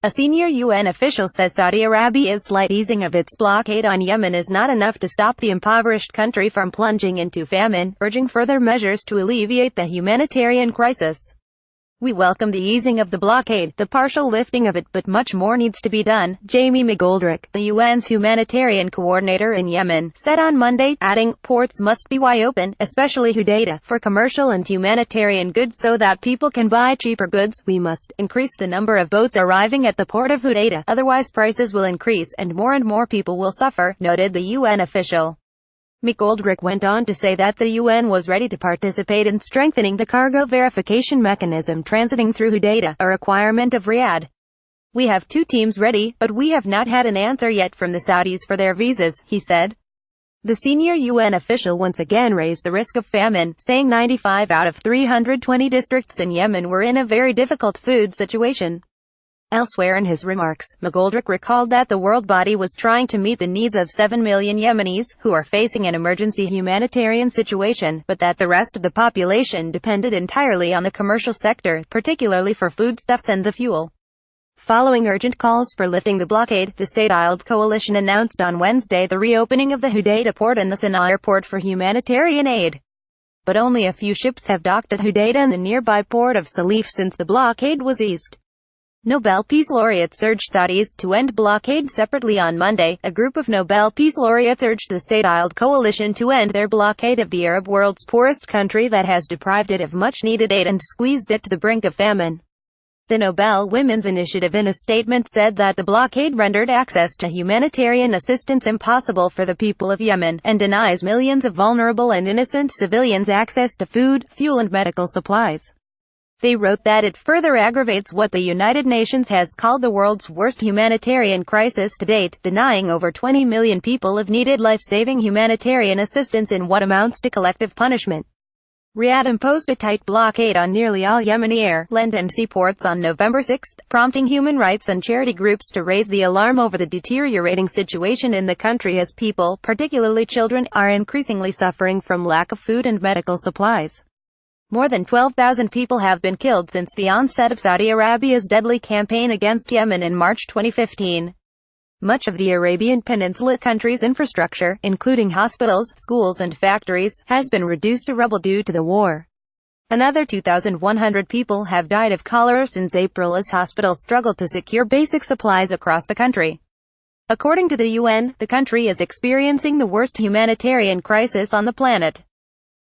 A senior UN official says Saudi Arabia's slight easing of its blockade on Yemen is not enough to stop the impoverished country from plunging into famine, urging further measures to alleviate the humanitarian crisis. "We welcome the easing of the blockade, the partial lifting of it, but much more needs to be done," Jamie McGoldrick, the UN's humanitarian coordinator in Yemen, said on Monday, adding, "Ports must be wide open, especially Hudaydah, for commercial and humanitarian goods so that people can buy cheaper goods. We must increase the number of boats arriving at the port of Hudaydah, otherwise prices will increase and more people will suffer," noted the UN official. McGoldrick went on to say that the UN was ready to participate in strengthening the cargo verification mechanism transiting through Hudaydah, a requirement of Riyadh. "We have 2 teams ready, but we have not had an answer yet from the Saudis for their visas," he said. The senior UN official once again raised the risk of famine, saying 95 out of 320 districts in Yemen were in a very difficult food situation. Elsewhere in his remarks, McGoldrick recalled that the world body was trying to meet the needs of 7 million Yemenis, who are facing an emergency humanitarian situation, but that the rest of the population depended entirely on the commercial sector, particularly for foodstuffs and the fuel. Following urgent calls for lifting the blockade, the Saudi coalition announced on Wednesday the reopening of the Hudaydah port and the Sana'a airport for humanitarian aid. But only a few ships have docked at Hudaydah and the nearby port of Salif since the blockade was eased. Nobel Peace Laureates urged Saudis to end blockade separately on Monday. A group of Nobel Peace Laureates urged the Saudi coalition to end their blockade of the Arab world's poorest country that has deprived it of much-needed aid and squeezed it to the brink of famine. The Nobel Women's Initiative in a statement said that the blockade rendered access to humanitarian assistance impossible for the people of Yemen, and denies millions of vulnerable and innocent civilians access to food, fuel and medical supplies. They wrote that it further aggravates what the United Nations has called the world's worst humanitarian crisis to date, denying over 20 million people of needed life-saving humanitarian assistance in what amounts to collective punishment. Riyadh imposed a tight blockade on nearly all Yemeni air, land and seaports on November 6, prompting human rights and charity groups to raise the alarm over the deteriorating situation in the country as people, particularly children, are increasingly suffering from lack of food and medical supplies. More than 12,000 people have been killed since the onset of Saudi Arabia's deadly campaign against Yemen in March 2015. Much of the Arabian Peninsula country's infrastructure, including hospitals, schools and factories, has been reduced to rubble due to the war. Another 2,100 people have died of cholera since April as hospitals struggle to secure basic supplies across the country. According to the UN, the country is experiencing the worst humanitarian crisis on the planet.